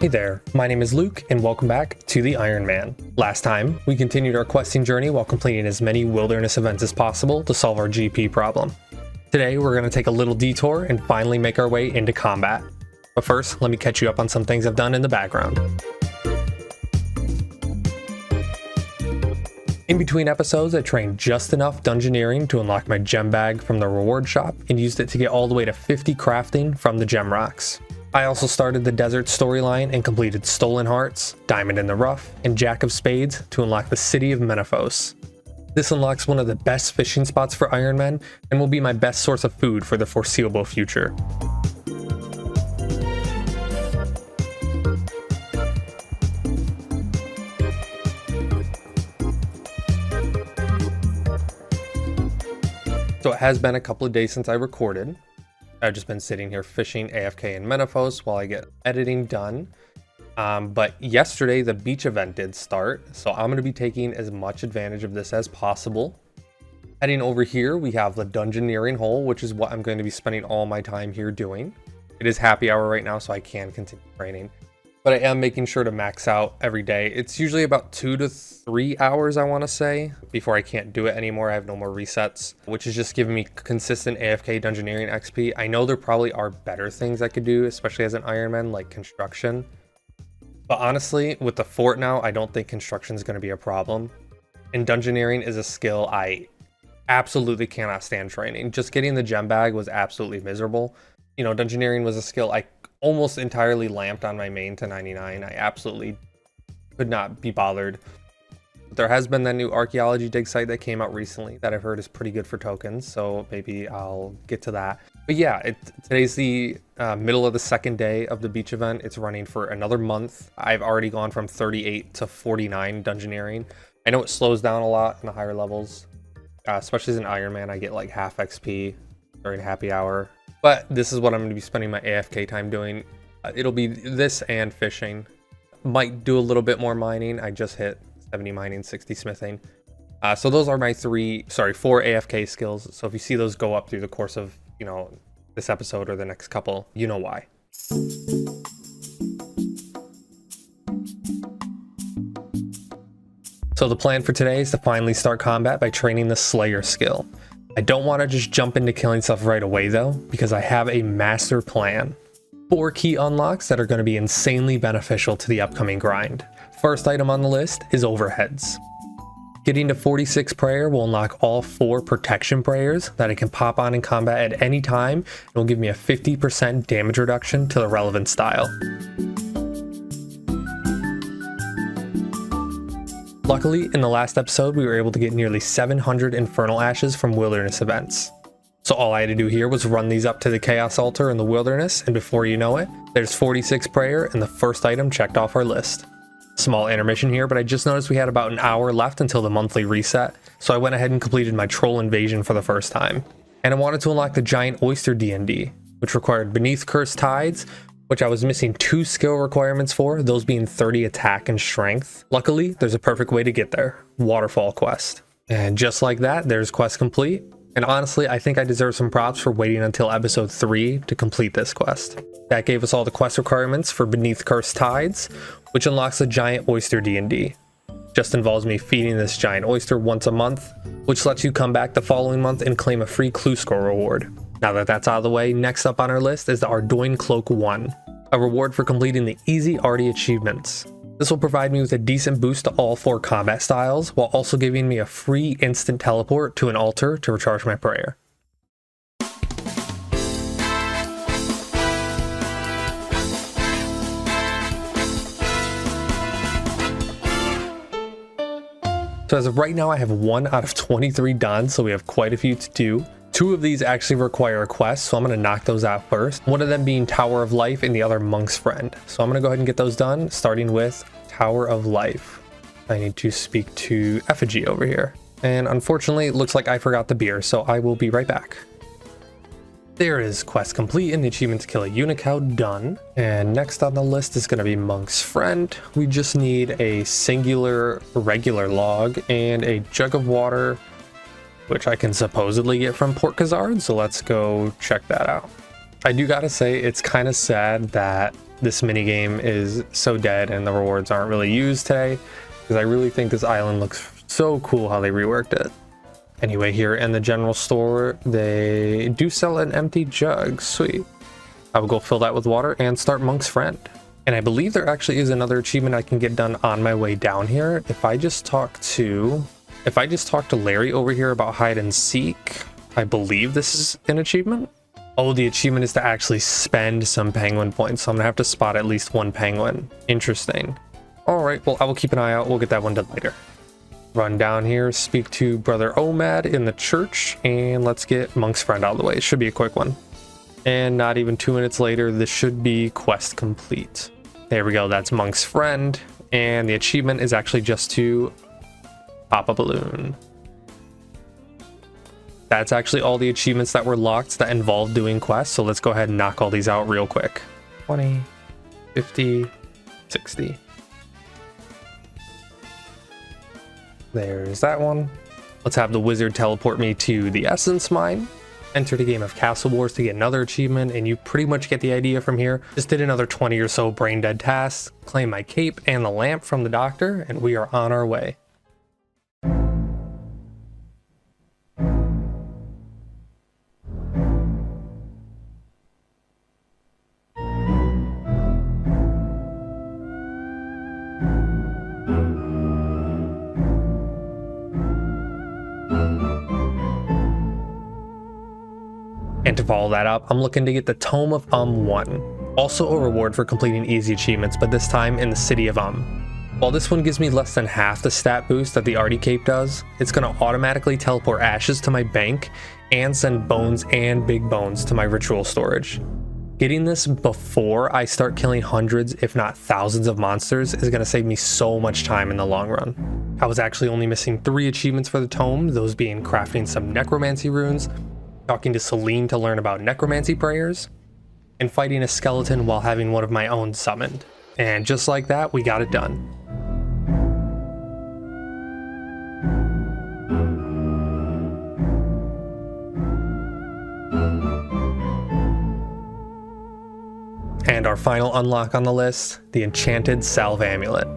Hey there, my name is Luke and welcome back to the Ironman. Last time, we continued our questing journey while completing as many wilderness events as possible to solve our GP problem. Today, we're going to take a little detour and finally make our way into combat. But first, let me catch you up on some things I've done in the background. In between episodes, I trained just enough dungeoneering to unlock my gem bag from the reward shop and used it to get all the way to 50 crafting from the gem rocks. I also started the desert storyline and completed Stolen Hearts, Diamond in the Rough, and Jack of Spades to unlock the city of Menaphos. This unlocks one of the best fishing spots for Ironmen and will be my best source of food for the foreseeable future. So it has been a couple of days since I recorded. I've just been sitting here fishing AFK in Menaphos while I get editing done. But yesterday the beach event did start, so I'm going to be taking as much advantage of this as possible. Heading over here, we have the dungeoneering hole, which is what I'm going to be spending all my time here doing. It is happy hour right now, so I can continue training. But I am making sure to max out every day. It's usually about 2 to 3 hours, I want to say, before I can't do it anymore. I have no more resets, which is just giving me consistent AFK dungeoneering XP. I know there probably are better things I could do, especially as an Ironman, like construction. But honestly, with the fort now, I don't think construction is going to be a problem. And dungeoneering is a skill I absolutely cannot stand training. Just getting the gem bag was absolutely miserable. You know, dungeoneering was a skill I almost entirely lamped on my main to 99. I absolutely could not be bothered. But there has been that new archaeology dig site that came out recently that I've heard is pretty good for tokens, so maybe I'll get to that. But yeah, today's the middle of the second day of the beach event. It's running for another month. I've already gone from 38 to 49 dungeoneering. I know it slows down a lot in the higher levels, especially as an Ironman. I get like half XP during happy hour. But this is what I'm going to be spending my AFK time doing. It'll be this and fishing. Might do a little bit more mining. I just hit 70 mining, 60 smithing. So those are my 4 AFK skills. So if you see those go up through the course of, you know, this episode or the next couple, you know why. So the plan for today is to finally start combat by training the Slayer skill. I don't want to just jump into killing stuff right away though, because I have a master plan. 4 key unlocks that are going to be insanely beneficial to the upcoming grind. First item on the list is overheads. Getting to 46 prayer will unlock all 4 protection prayers that I can pop on in combat at any time and will give me a 50% damage reduction to the relevant style. Luckily, in the last episode, we were able to get nearly 700 Infernal Ashes from wilderness events. So all I had to do here was run these up to the Chaos Altar in the wilderness, and before you know it, there's 46 prayer and the first item checked off our list. Small intermission here, but I just noticed we had about an hour left until the monthly reset, so I went ahead and completed my Troll Invasion for the first time. And I wanted to unlock the Giant Oyster D&D, which required Beneath Cursed Tides, which I was missing 2 skill requirements for, those being 30 attack and strength. Luckily, there's a perfect way to get there, Waterfall Quest. And just like that, there's quest complete. And honestly, I think I deserve some props for waiting until episode 3 to complete this quest. That gave us all the quest requirements for Beneath Cursed Tides, which unlocks the Giant Oyster D&D. Just involves me feeding this giant oyster once a month, which lets you come back the following month and claim a free clue score reward. Now that that's out of the way, next up on our list is the Ardoin Cloak 1, a reward for completing the easy arty achievements. This will provide me with a decent boost to all 4 combat styles, while also giving me a free instant teleport to an altar to recharge my prayer. So as of right now, I have 1 out of 23 done, so we have quite a few to do. 2 of these actually require a quest, so I'm going to knock those out first. One of them being Tower of Life and the other Monk's Friend. So I'm going to go ahead and get those done, starting with Tower of Life. I need to speak to Effigy over here. And unfortunately, it looks like I forgot the beer, so I will be right back. There is quest complete and the achievement to kill a unicow done. And next on the list is going to be Monk's Friend. We just need a singular regular log and a jug of water, which I can supposedly get from Port Khazard, so let's go check that out. I do gotta say, it's kind of sad that this mini game is so dead and the rewards aren't really used today, because I really think this island looks so cool how they reworked it. Anyway, here in the general store, they do sell an empty jug. Sweet. I will go fill that with water and start Monk's Friend. And I believe there actually is another achievement I can get done on my way down here. If I just talk to Larry over here about hide and seek, I believe this is an achievement. Oh, the achievement is to actually spend some penguin points, so I'm gonna have to spot at least one penguin. Interesting. All right, well, I will keep an eye out. We'll get that one done later. Run down here, speak to Brother Omad in the church, and let's get Monk's Friend out of the way. It should be a quick one. And not even 2 minutes later, this should be quest complete. There we go, that's Monk's Friend, and the achievement is actually just to pop a balloon. That's actually all the achievements that were locked that involved doing quests, so let's go ahead and knock all these out real quick. 20, 50, 60. There's that one. Let's have the wizard teleport me to the Essence Mine. Enter the game of Castle Wars to get another achievement, and you pretty much get the idea from here. Just did another 20 or so brain dead tasks, claim my cape and the lamp from the doctor, and we are on our way. And to follow that up, I'm looking to get the Tome of 1. Also a reward for completing easy achievements, but this time in the city of While this one gives me less than half the stat boost that the Artie Cape does, it's going to automatically teleport ashes to my bank and send bones and big bones to my ritual storage. Getting this before I start killing hundreds, if not thousands of monsters is going to save me so much time in the long run. I was actually only missing 3 achievements for the tome, those being crafting some necromancy runes, talking to Celine to learn about necromancy prayers, and fighting a skeleton while having one of my own summoned. And just like that, we got it done. And our final unlock on the list, the Enchanted Salve Amulet.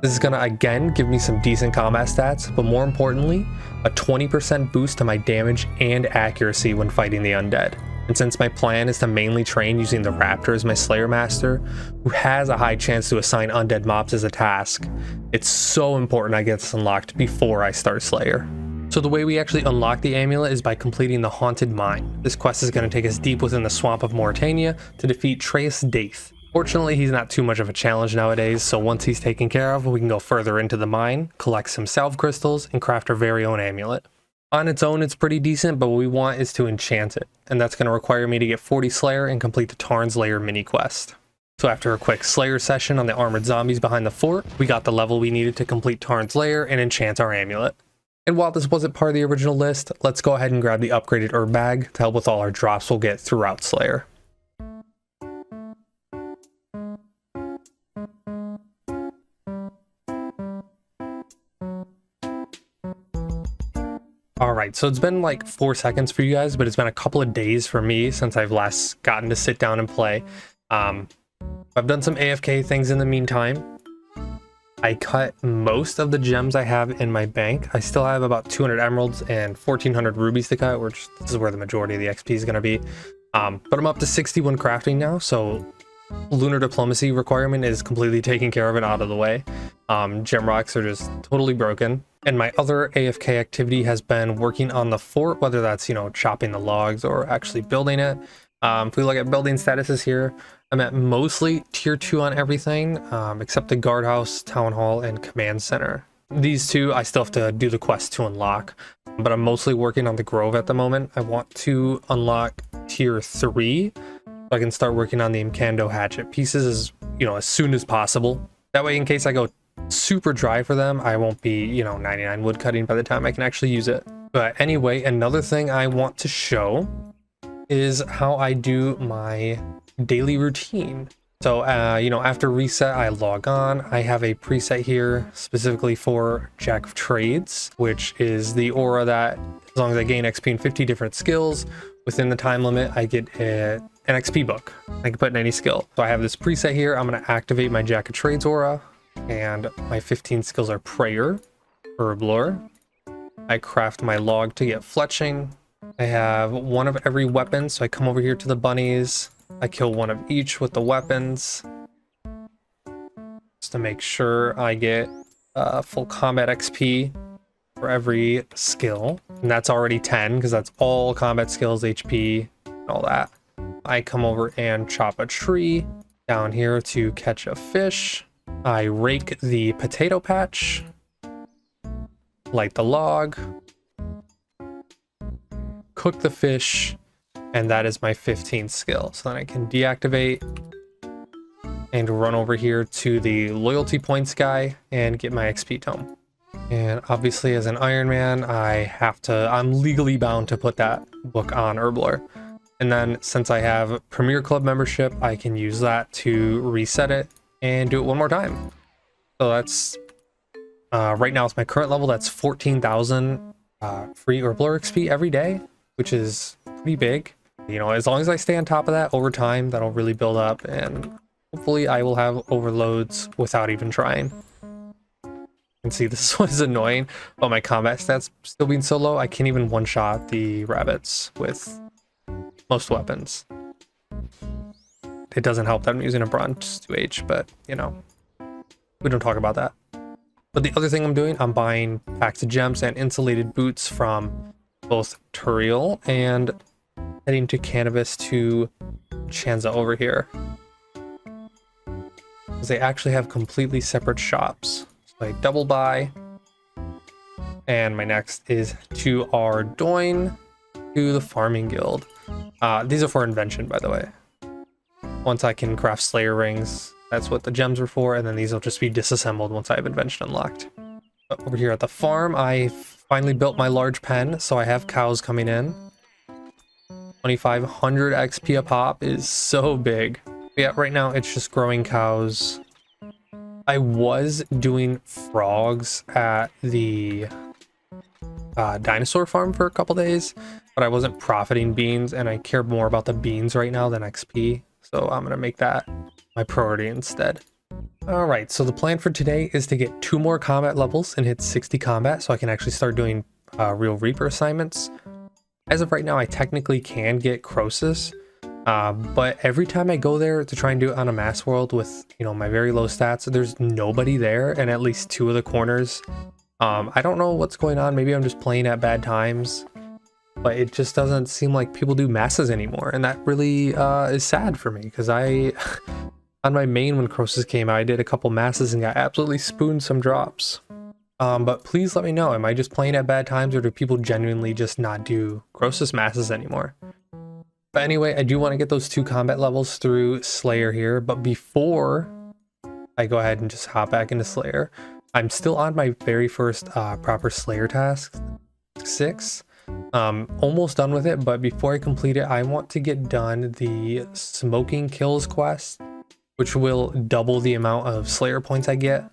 This is gonna again give me some decent combat stats, but more importantly, a 20% boost to my damage and accuracy when fighting the undead. And since my plan is to mainly train using the Raptor as my Slayer Master, who has a high chance to assign undead mobs as a task, it's so important I get this unlocked before I start Slayer. So the way we actually unlock the amulet is by completing the Haunted Mine. This quest is going to take us deep within the swamp of Mauritania to defeat Trace Daith. Fortunately, he's not too much of a challenge nowadays, so once he's taken care of, we can go further into the mine, collect some salve crystals, and craft our very own amulet. On its own, it's pretty decent, but what we want is to enchant it, and that's going to require me to get 40 Slayer and complete the Tarn's Lair mini quest. So after a quick Slayer session on the armored zombies behind the fort, we got the level we needed to complete Tarn's Lair and enchant our amulet. And while this wasn't part of the original list, let's go ahead and grab the upgraded herb bag to help with all our drops we'll get throughout Slayer. Alright, so it's been like 4 seconds for you guys, but it's been a couple of days for me since I've last gotten to sit down and play. I've done some AFK things in the meantime. I cut most of the gems I have in my bank. I still have about 200 emeralds and 1400 rubies to cut, which this is where the majority of the XP is going to be. But I'm up to 61 crafting now, so lunar diplomacy requirement is completely taken care of and out of the way. Gem rocks are just totally broken. And my other AFK activity has been working on the fort, whether that's, chopping the logs or actually building it. If we look at building statuses here, I'm at mostly tier 2 on everything, except the guardhouse, town hall, and command center. These two I still have to do the quest to unlock, but I'm mostly working on the grove at the moment. I want to unlock tier 3 so I can start working on the Imcando hatchet pieces as soon as possible. That way, in case I go super dry for them, I won't be 99 wood cutting by the time I can actually use it. But anyway, another thing I want to show is how I do my daily routine. So after reset, I log on. I have a preset here specifically for Jack of Trades, which is the aura that as long as I gain XP in 50 different skills within the time limit, I get an XP book. I can put in any skill. So I have this preset here. I'm going to activate my Jack of Trades aura, and my 15 skills are Prayer, Herblore. I craft my log to get fletching. I have one of every weapon, so I come over here to the bunnies. I kill one of each with the weapons, just to make sure I get full combat XP for every skill. And that's already 10, because that's all combat skills, HP, and all that. I come over and chop a tree down here to catch a fish. I rake the potato patch, light the log, cook the fish, and that is my 15th skill. So then I can deactivate and run over here to the loyalty points guy and get my XP tome. And obviously as an Ironman, I'm legally bound to put that book on Herblore. And then since I have Premier Club membership, I can use that to reset it and do it one more time. So that's, right now it's my current level, that's 14,000 free Herblore XP every day, which is pretty big. You know, as long as I stay on top of that over time, that'll really build up, and hopefully I will have overloads without even trying. And see, this was annoying about my combat stats still being so low. I can't even one-shot the rabbits with most weapons. It doesn't help that I'm using a bronze 2H, but you know, we don't talk about that. But the other thing I'm doing, I'm buying packs of gems and insulated boots from both Turiel and heading to Cannabis to Chanza over here, because they actually have completely separate shops. So I double buy, and my next is to Ardoin to the Farming Guild. These are for invention, by the way. Once I can craft Slayer rings, that's what the gems are for, and then these will just be disassembled once I have invention unlocked. But over here at the farm, I finally built my large pen, so I have cows coming in. 2,500 XP a pop is so big. Yeah, right now it's just growing cows. I was doing frogs at the dinosaur farm for a couple days, but I wasn't profiting beans, and I care more about the beans right now than XP. So I'm gonna make that my priority instead. All right, so the plan for today is to get 2 more combat levels and hit 60 combat, so I can actually start doing real Reaper assignments. As of right now, I technically can get Croesus, but every time I go there to try and do it on a mass world with, you know, my very low stats, there's nobody there, and at least 2 of the corners. I don't know what's going on. Maybe I'm just playing at bad times, but it just doesn't seem like people do masses anymore, and that really is sad for me, because on my main, when Croesus came out, I did a couple masses and got absolutely spooned some drops. But please let me know, am I just playing at bad times, or do people genuinely just not do Croesus masses anymore? But anyway, I do want to get those 2 combat levels through Slayer here, but before I go ahead and just hop back into Slayer, I'm still on my very first proper Slayer task, 6. Almost done with it, but before I complete it, I want to get done the Smoking Kills quest, which will double the amount of Slayer points I get,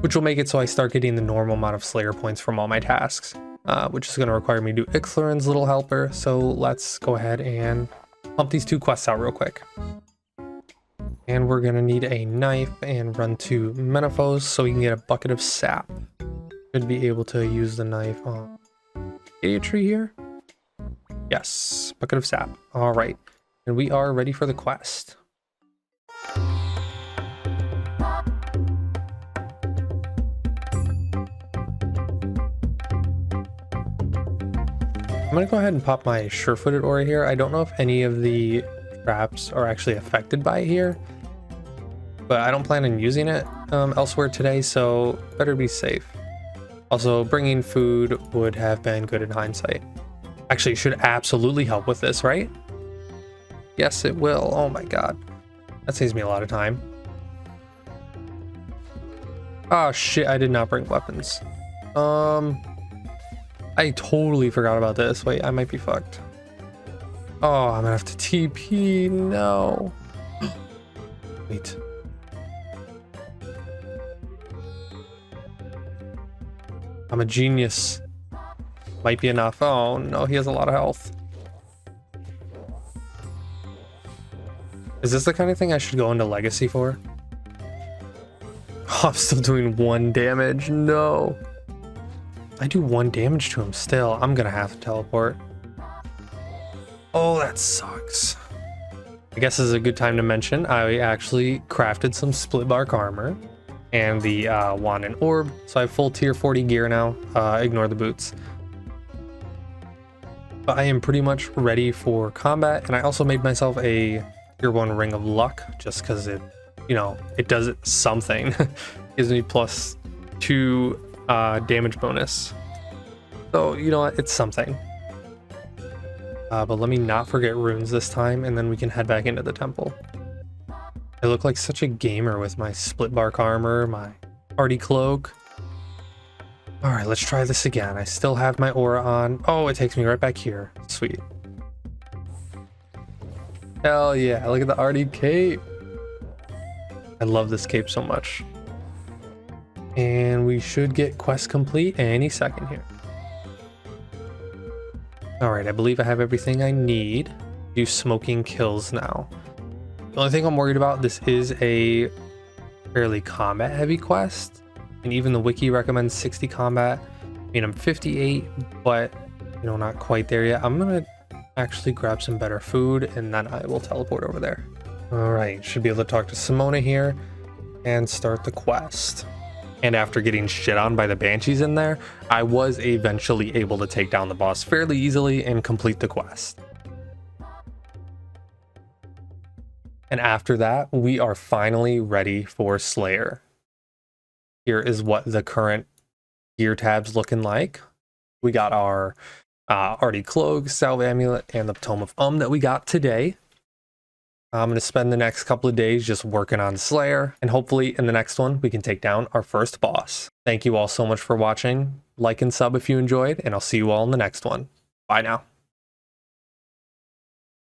which will make it so I start getting the normal amount of Slayer points from all my tasks, which is going to require me to do Ixalan's Little Helper. So let's go ahead and pump these 2 quests out real quick. And we're going to need a knife and run to Menaphos so we can get a bucket of sap. Should be able to use the knife on a tree here. Yes, bucket of sap. All right, and we are ready for the quest. I'm gonna go ahead and pop my sure-footed aura here. I don't know if any of the traps are actually affected by it here, but I don't plan on using it elsewhere today, so better be safe. Also, bringing food would have been good in hindsight. Actually, it should absolutely help with this, right? Yes, it will. Oh my god. That saves me a lot of time. Oh shit, I did not bring weapons. I totally forgot about this. Wait, I might be fucked. Oh, I'm gonna have to TP. No. Wait. I'm a genius. Might be enough. Oh no, he has a lot of health. Is this the kind of thing I should go into Legacy for? Oh, I'm still doing 1 damage. No. I do 1 damage to him still. I'm gonna have to teleport. Oh, that sucks. I guess this is a good time to mention I actually crafted some split bark armor and the wand and orb, so I have full tier 40 gear now. Ignore the boots. But I am pretty much ready for combat, and I also made myself a tier 1 ring of luck just because it, you know, it does something. Gives me +2 damage bonus. So, you know what, it's something. But let me not forget runes this time, and then we can head back into the temple. I look like such a gamer with my split bark armor, my party cloak. All right, let's try this again. I still have my aura on. Oh, it takes me right back here. Sweet. Hell yeah, look at the arty cape. I love this cape so much. And we should get quest complete any second here. All right, I believe I have everything I need. Do smoking kills now. The only thing I'm worried about, this is a fairly combat heavy quest. And even the wiki recommends 60 combat. I mean, I'm 58, but you know, not quite there yet. I'm gonna actually grab some better food and then I will teleport over there. All right, should be able to talk to Simona here and start the quest. And after getting shit on by the banshees in there, I was eventually able to take down the boss fairly easily and complete the quest. And after that, we are finally ready for Slayer. Here is what the current gear tab's looking like. We got our Arty Cloak, Salve Amulet, and the Tome of that we got today. I'm going to spend the next couple of days just working on Slayer, and hopefully in the next one we can take down our first boss. Thank you all so much for watching. Like and sub if you enjoyed, and I'll see you all in the next one. Bye now.